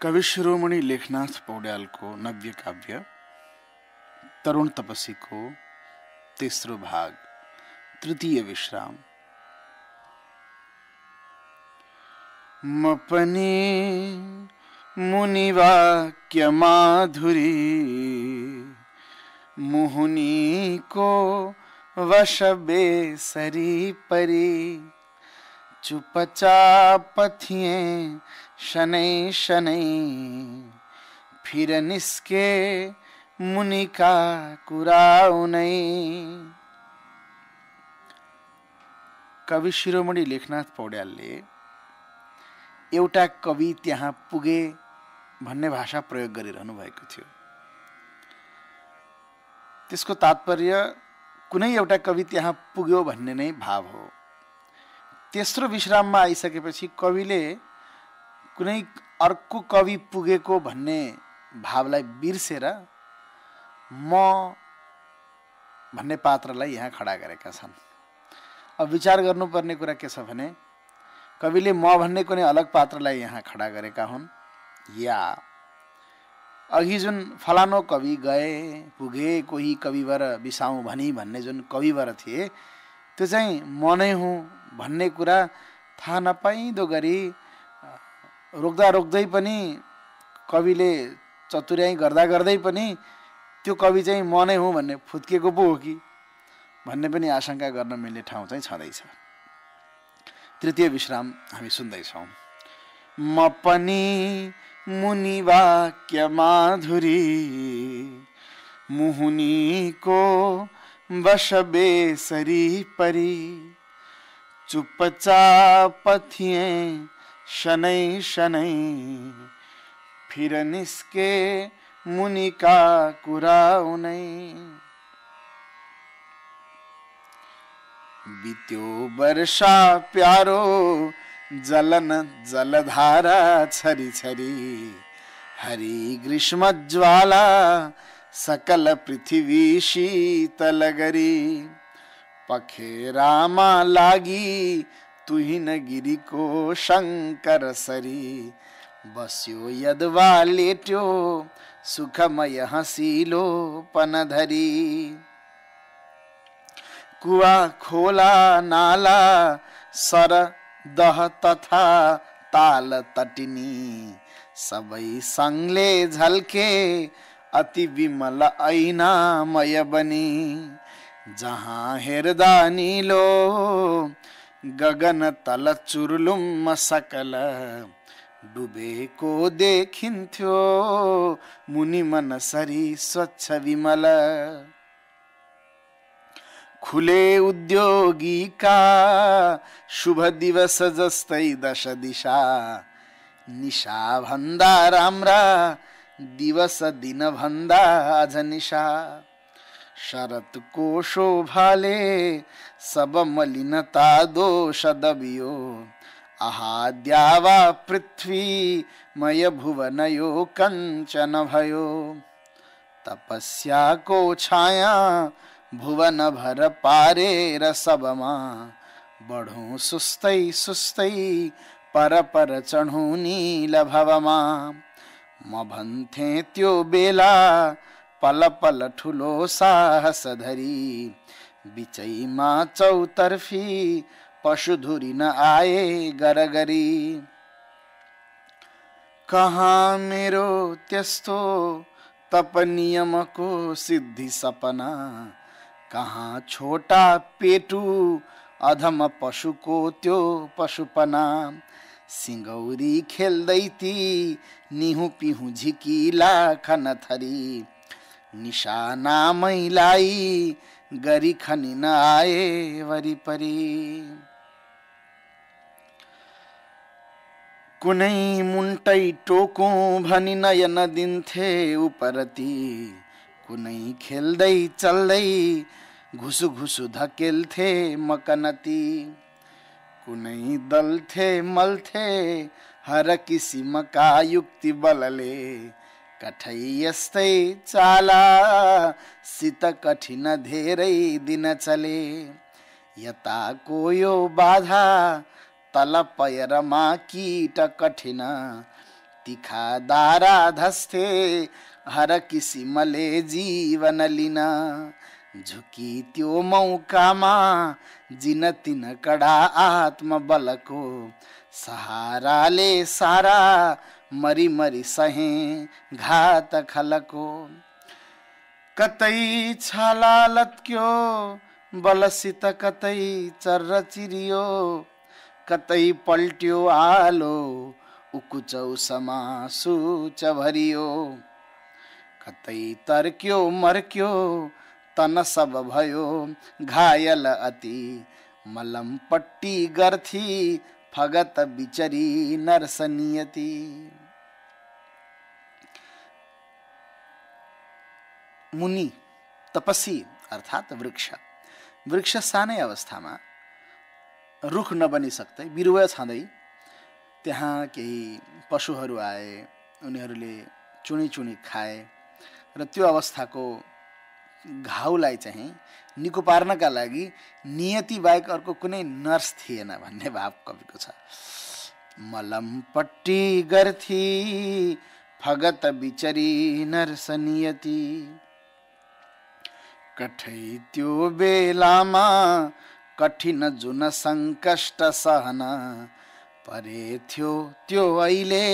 कवि शिरोमणि लेखनाथ पौड्यालको नव्य काव्य तरुण तपसीको तेस्रो भाग तृतीय विश्राम। म पनि मुनिवाक्य माधुरी मुहुनीको वश बेसरी परी चुपचाप थिए शनै शनै फिर निस्के मुनिका कुरा उनै। कवि शिरोमणि लेखनाथ पौड्यालले एउटा कवि त्यहाँ पुगे भन्ने भाषा प्रयोग गरिरहनु भएको थियो। त्यसको तात्पर्य कुनै एउटा कवि त्यहाँ पुग्यो भन्ने नै भाव हो। तेस्रो विश्राममा आइसकेपछि कविले कुनै अर्को कवि पुगेको भन्ने भावलाई बिर्सेर म भन्ने पात्रलाई यहाँ खडा गरेका छन्। अब विचार गर्नुपर्ने कुरा के छ भने कविले म भन्ने कुनै अलग पात्रलाई यहाँ खडा गरेका हुन् या अघि जुन फलानो कवि गए पुगे कोही कविवर बिसाउँ भनी भन्ने जुन कविवर थिए त्यो चाहिँ म नै हुँ भन्ने कुरा थाहा नपाइँदो गरी रोक्दा रोक्दै पनि कविले चतुर्याई गर्दा गर्दै पनि त्यो कवि चाहिँ म नै हुँ भन्ने फुत्केको पो हो कि भन्ने पनि आशंका गर्न मिल्ने ठाउँ चाहिँ छँदैछ। तृतीय विश्राम हामी सुन्दैछौँ। म पनि मुनिवाक्य माधुरी मुहुनीको वश बेसरी परी चुपचाप थिए शनै शनै फिर निस्के मुनिका कुरा उनै। बित्यो वर्षा प्यारो जलन जलधारा छरी छरी हरि ग्रीष्म ज्वाला सकल पृथ्वी शीतल गरी पखेरामा लागी तुहिन गिरीको शंकर सरी बस्यो यदवा लेट्यो सुखमय हसीलो पनधरी कुवा खोला नाला सर दह तथा ताल तटिनी सबै संगले झल्के अति विमल ऐनामय बनी जहाँ हेर्दा नीलो गगन तल चुर्लुम सकल डुबेको देखिन्थ्यो मुनि मन सरी स्वच्छ विमल खुले उद्योगीका शुभ दिवस जस्तै दश दिशा निशा भन्दा राम्रा दिवस दिन भन्दा अझ निशा शरतको शोभाले सब मलिनता दोष दबियो आहा द्यावा पृथ्वी मय भुवन यो कञ्चन भयो तपस्याको छाया भुवन भर पारेर सबमा बढौं सुस्तै सुस्तै पर पर चढौं नील भवमा म भन्थे त्यो बेला पल पल ठुलो साहस धरी बिचैमा चौतर्फी पशु धुरिन आए गरगरी कहाँ मेरो त्यस्तो तप नियमको सिद्धि सपना कहाँ छोटा पेटु अधम पशुको त्यो पशुपना सिंगौरी खेल्दै ती निहु पिहु झिकिला खन थरी निशाना मैलाई गरी खनिन आए वरिपरि कुनै मुन्टै टोकौं भनी नयन दिन्थे उपरती कुनै खेल्दै चल्दै घुसु घुसु धकेल्थे मकनती कुनै दल्थे मल्थे हर किसिमका युक्ति बलले कठै यस्तै चाला सित कठिन धेरै दिन चले यताको यो बाधा तल पयरमा कीट कठिन तिखा दारा धस्थे हर किसिमले जीवन लिन झुकी त्यो मौकामा जिन तिन कडा आत्मबलको सहाराले सारा मरी मरी सहे घात खलको कतै छाला लत्क्यो बलसित कतै चर्र चिरियो कतै पल्ट्यो आलो उकुचौसमा सूच भरियो कतै तर्क्यो मर्क्यो तन सब भयो घायल अति मलम पट्टी गर्थी फगत बिचरी नरसनियति। मुनि तपस्वी अर्थात वृक्ष वृक्ष सानै अवस्थामा रुख नबनी सक्दै बिरुवा छँदै त्यहाँ केही पशुहरू आए, उनीहरूले चुनी चुनी खाए र त्यो अवस्थाको घाउलाई चाहिँ निको पार्नका लागि नियति बाहेक अर्को कुनै नर्स थिएन भन्ने भाव कविको छ। मलम पट्टी गर्थी फगत बिचरी नर्स नियति कठै त्यो बेलामा कठिन जुन संकष्ट सहन परे थियो त्यो अहिले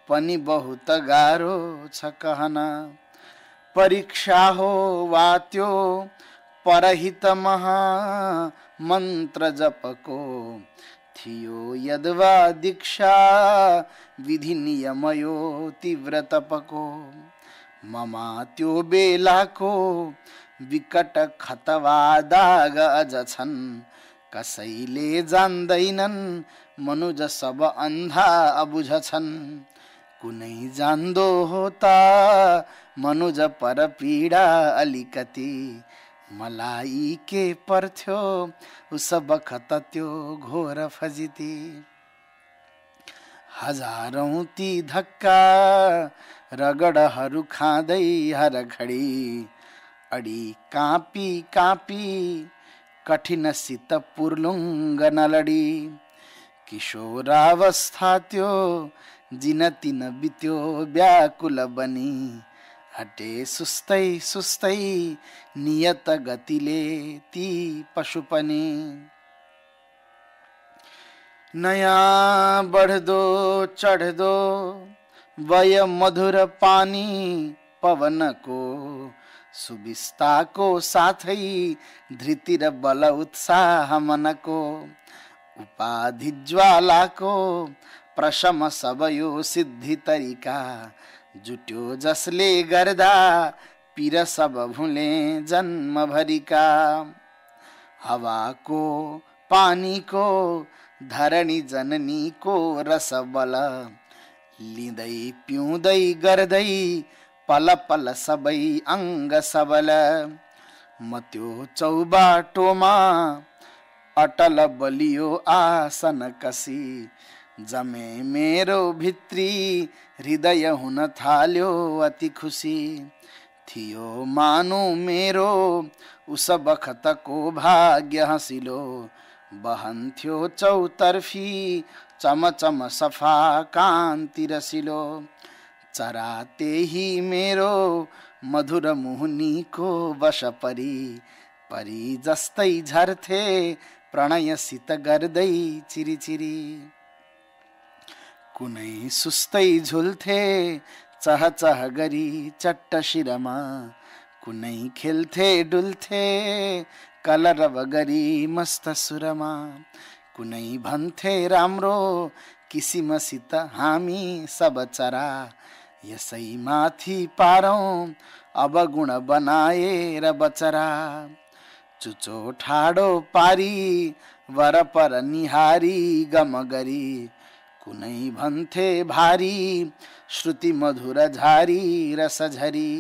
पनि बहुत गाह्रो छ कहन परीक्षा हो वा त्यो परहित महा मन्त्र जपको थियो यद्वा दीक्षा विधि नियमयो तीव्र तपको ममा त्यो बेलाको विकट खतवा दाग अझ छन् कसैले जान्दैनन् मनुज सब अन्धा अबुझ छन् कुनै जान्दो होता मनुज पर पीडा अलिकति मलाई के पर्थ्यो उस बखत त्यो घोर फजिती हजारौं ती धक्का रगडहरू खाँदै हर घडी अडी कापी कापी कठिनसित पुर्लुङ्ग नलडी किशोरावस्था त्यो जिन तिन बित्यो व्याकुल बनी हटे सुस्तै सुस्तै नियत गतिले ती पशु पनि नयाँ बढ्दो चढ्दो वय मधुर पानी पवनको सुविस्ताको साथै धृति र बल उत्साह मनको उपाधि ज्वालाको प्रशम सब यो सिद्धि तरिका जुट्यो जसले गर्दा पीर सब भुले जन्म भरिका हावाको पानीको धरणी जननीको रस बल लिँदै पिउँदै गर्दै पल पल सबै अंग सबल म त्यो चौबाटोमा अटल बलियो आसन कसी जमे मेरो भित्री हृदय हुन थाल्यो अति खुसी थियो मानु मेरो उस बखतको भाग्य हँसिलो बहन्थ्यो चौतर्फी चमचम सफा कान्ति रसिलो चरा त्यही मेरो मधुर मुहुनीको वश परी परी जस्तै झर्थे प्रणयसित गर्दै चिरिचिरी कुनै सुस्तै झुल्थे चह चह गरी चट्ट शिरमा कुनै खेल्थे डुल्थे कलरव गरी मस्त सुरमा कुनै भन्थे राम्रो किसिमसित हामी सब चरा यसै माथि पारौं अब गुण बनाएर बचरा चुचो ठाडो पारी वरपर निहारी गम गरी कुनै भन्थे भारी श्रुति मधुर झारी रस झरी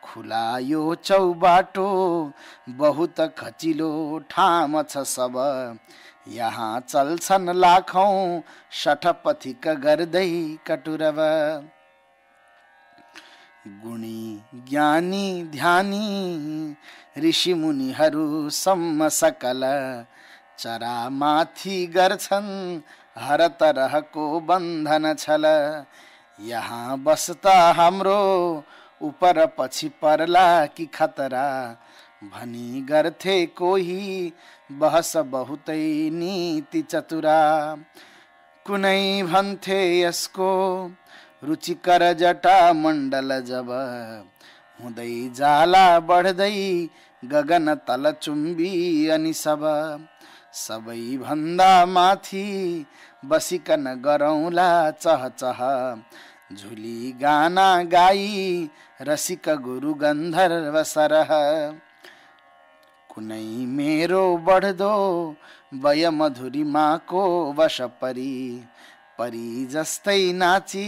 खुला यो चौबाटो बहुत खचिलो ठाम छ सब यहाँ चल्छन् लाखौं शठपथिक गर्दै कटुरव गुणी ज्ञानी ध्यानी ऋषि मुनिहरू सम्म सकल चरा माथि गर्छन् हर तरहको बन्धन छल यहाँ बस्ता हाम्रो उपर पछि पर्ला कि खतरा भनी गर्थे कोही बहस बहुतै नीति चतुरा। कुनै भन्थे यसको रुचिकर जटा मण्डल जब हुँदै जाला बढ्दै गगन तल चुम्बी अनि सबै भन्दा माथि बसिकन गरौँला चहचह झुली गाना गाई रसिक गुरु गन्धर्व सरह। कुनै मेरो बढ्दो वय मधुरिमाको वश परी जस्तै नाची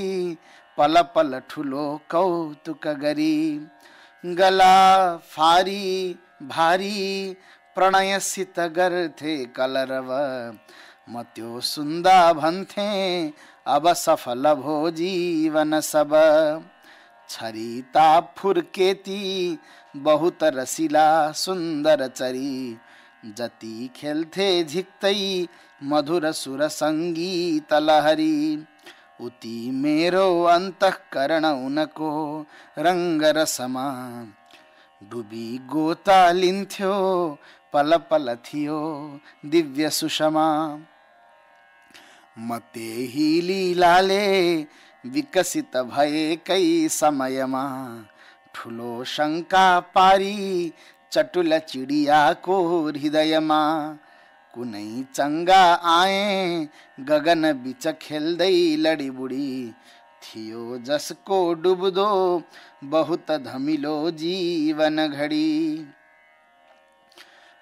पल पल ठुलो कौतुक गरी। गला फारी भारी प्रणयसित गर्थे कलरव म त्यो सुन्दा भन्थे अब सफल भो जीवन सब। छरिता फुर्केती बहुत रसिला सुन्दर चरी जति खेल्थे झिक्तै मधुर सुर सङ्गीत लहरी। उति मेरो अन्तःकरण उनको रङ्ग रसमा डुबी गोता लिन्थ्यो पल पल थियो दिव्य सुषमा। म त्यही लीलाले विकसित भएकै समयमा ठुलो शङ्का पारी चटुल चिडियाको हृदयमा। कुनै चङ्गा आए गगन बिच खेल्दै लडीबुडी थियो जसको डुब्दो बहुत धमिलो जीवन घडी।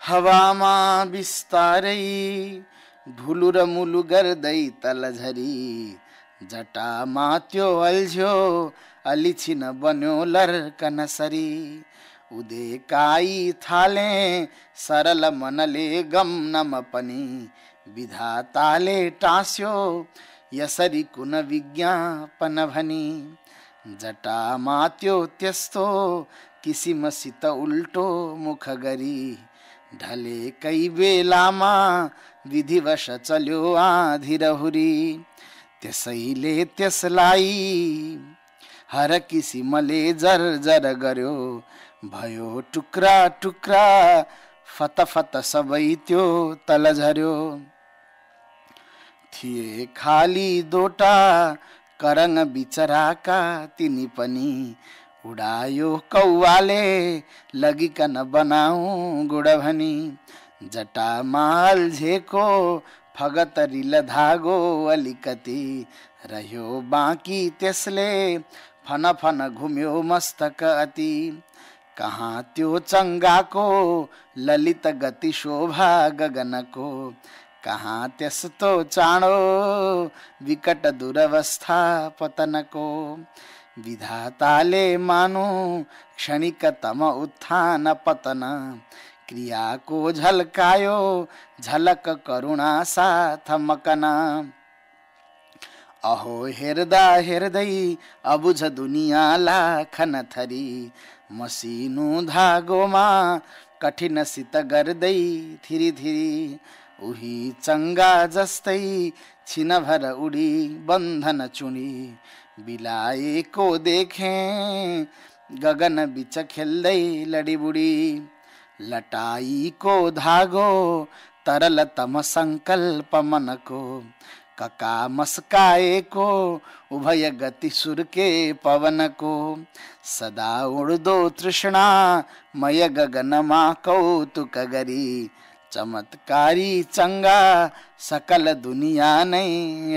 हावामा बिस्तारै ढुलुर मुलु गर्दै तलझरी जटामा त्यो अल्झ्यो अलिछिन बन्यो लर्कन सरी। उदेकाई थाले सरल मनले गम नम पनि विधाताले टाँस्यो यसरी कुन विज्ञापन भनी। जटामा त्यो त्यस्तो किसिमसित उल्टो मुख गरी ढलेकै बेलामा विधिवश चल्यो आँधी रहुरी। त्यसैले त्यसलाई हर किसिमले जर्जर गर्यो भयो टुक्रा टुक्रा फतफत सबै त्यो तल झर्यो। थिए खाली दोटा करङ बिचराका तिनी पनि उडायो कौवाले लगिकन बनाऊ गुड भनी। जटामा अल्झेको फगत रिल धागो अलिकति रह्यो बाँकी त्यसले फन फन घुम्यो मस्तक अति। कहाँ त्यो चङ्गाको ललित गति शोभा गगनको कहाँ त्यस्तो चाँडो विकट दुरवस्था पतनको। विधाताले मानु क्षणिकतम उत्थान पतन क्रियाको झल्कायो झलक करुणा साथ मकना। अहो हेर्दा हेर्दै अबुझ दुनिया लाखन थरी मसिनु धागोमा कठिनसित गर्दै थिरी थिरी। उही चङ्गा जस्तै छिनभर उडी बन्धन चुडी बिलाएको देखे गगन बिच खेल्दै लडीबुडी। लटाईको धागो तरलतम सङ्कल्प मनको कका मस्काएको उभय गति सुर्के पवनको। सदा उड्दो तृष्णा मय गगनमा कौतुक गरी चमत्कारी चङ्गा सकल दुनिया नै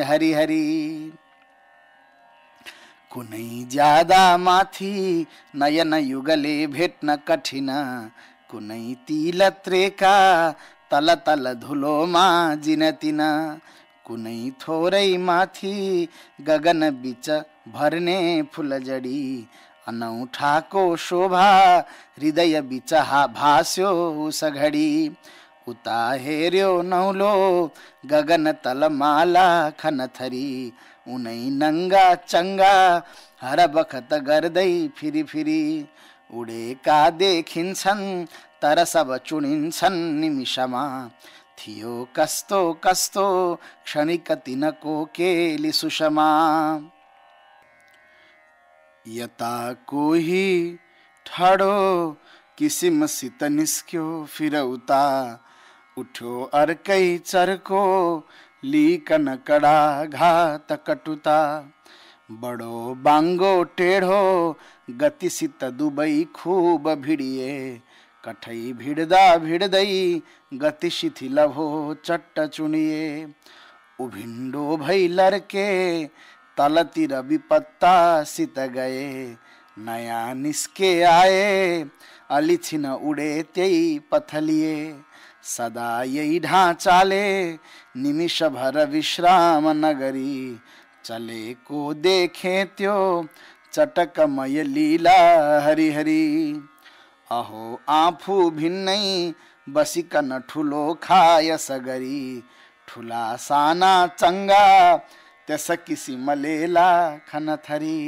हरि हरि। कुनै ज्यादा माथि नयन युगले भेट्न कठिन कुनै तिलत्रेका तल तल धुलोमा जिनतिन। कुनै थोरै माथि गगन बिच भर्ने फुलजडी अनौठाको शोभा हृदय बिच भास्यो उसघडी। उता हेर्यो नौलो गगन तल माला खनथरी उनै नङ्गा चङ्गा हर बखत गर्दै फिरी फिरी। उडेका देखिन्छन् तर सब चुनिन्छन् निमिषमा थियो कस्तो कस्तो क्षणिक तिनको केली सुषमा। यता कोही ठाडो किसिमसित निस्क्यो, फिर उता उठ्यो अर्कै चर्को, लिकन कडा घात कटुता। बडो बाङ्गो टेढो गतिसित दुबै खुब भिडिए, कठै भिड्दा भिड्दै गति शिथिल भो चट्ट चुनिए। उभिन्डो भई लर्के तलतिर विपत्तासित गए, नयाँ निस्के आए अलिछिन उडे त्यही पथलिए। सदा यही ढाँचाले निमिष भर विश्राम नगरी, चलेको देखे त्यो चटकमय लीला हरिहरि। अहो आफू भिन्नै बसिकन ठुलो खाय सगरी, ठुला साना चङ्गा त्यस किसिमले लाखन थरी।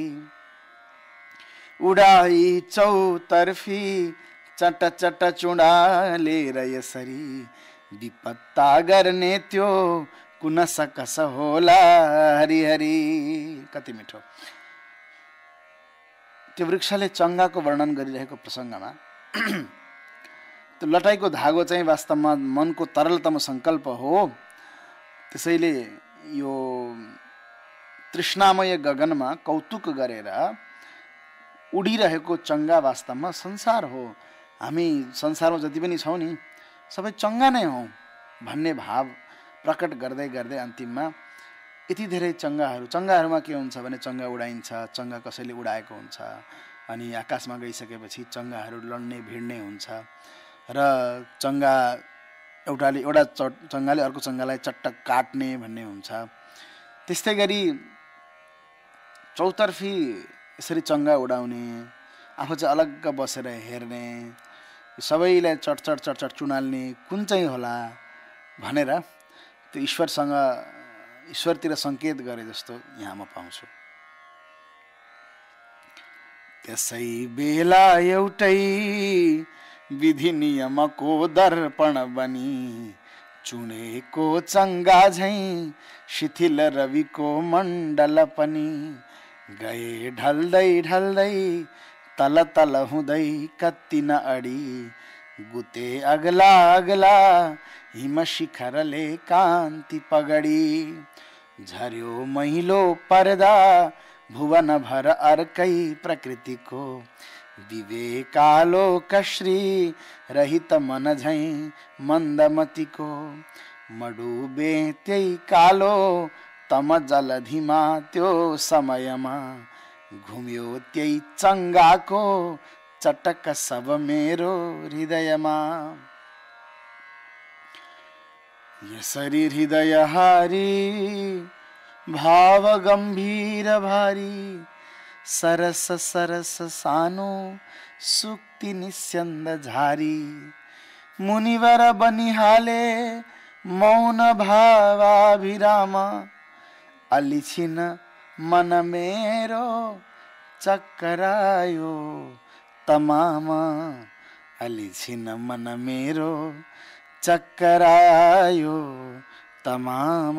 उडाई चौतर्फी चट चट चुडालेर यसरी, विपत्ता गर्ने त्यो कुन सकस होला हरिहरि। कति मिठो। त्यो वृक्षले चङ्गाको वर्णन गरिरहेको प्रसङ्गमा त्यो लटाइको धागो चाहिँ वास्तवमा मनको तरलतम सङ्कल्प हो। त्यसैले यो तृष्णामय गगनमा कौतुक गरेर उडिरहेको चङ्गा वास्तवमा संसार हो। हामी संसारमा जति पनि छौँ नि सबै चङ्गा नै हौ भन्ने भाव प्रकट गर्दै गर्दै अन्तिममा यति धेरै चङ्गाहरूमा के हुन्छ भने चङ्गा उडाइन्छ, चङ्गा कसैले उडाएको हुन्छ, अनि आकाशमा गइसकेपछि चङ्गाहरू लड्ने भिड्ने हुन्छ र एउटा चङ्गाले अर्को चङ्गालाई चट्ट काट्ने भन्ने हुन्छ। त्यस्तै गरी चौतर्फी यसरी चङ्गा उडाउने, आफू चाहिँ अलग्ग बसेर हेर्ने, सबैलाई चटचट चटचट चुनाल्ने कुन चाहिँ होला भनेर त्यो ईश्वरतिर सङ्केत गरे जस्तो यहाँ म पाउँछु। त्यसै बेला एउटै विधि नियमको दर्पण बनी, चुनेको चङ्गा झैँ शिथिल रविको मण्डल पनि, गए ढल्दै ढल्दै तल तल हुँदै कति न अडी, गुते अगला अगला हिम शिखरले कान्ति पगडी। झर्यो महिलो पर्दा भुवन भर अर्कै प्रकृतिको, विवेकालो कश्री रहित मन झैँ मन्दमतिको। मडुबे त्यही कालो तम जलधिमा त्यो समयमा, घुम्यो त्यही चङ्गाको चटक सब मेरो हृदयमा। यसरी हृदय हारी भाव गम्भीर भारी, सरस सरस सानो सुक्ति निस्यन्द झारी। मुनिवर बनिहाले मौन भावाभिराम, अलिछिन मन मेरो चक्करायो तमाम, अलिछिन मन मेरो चक्करायो तमाम।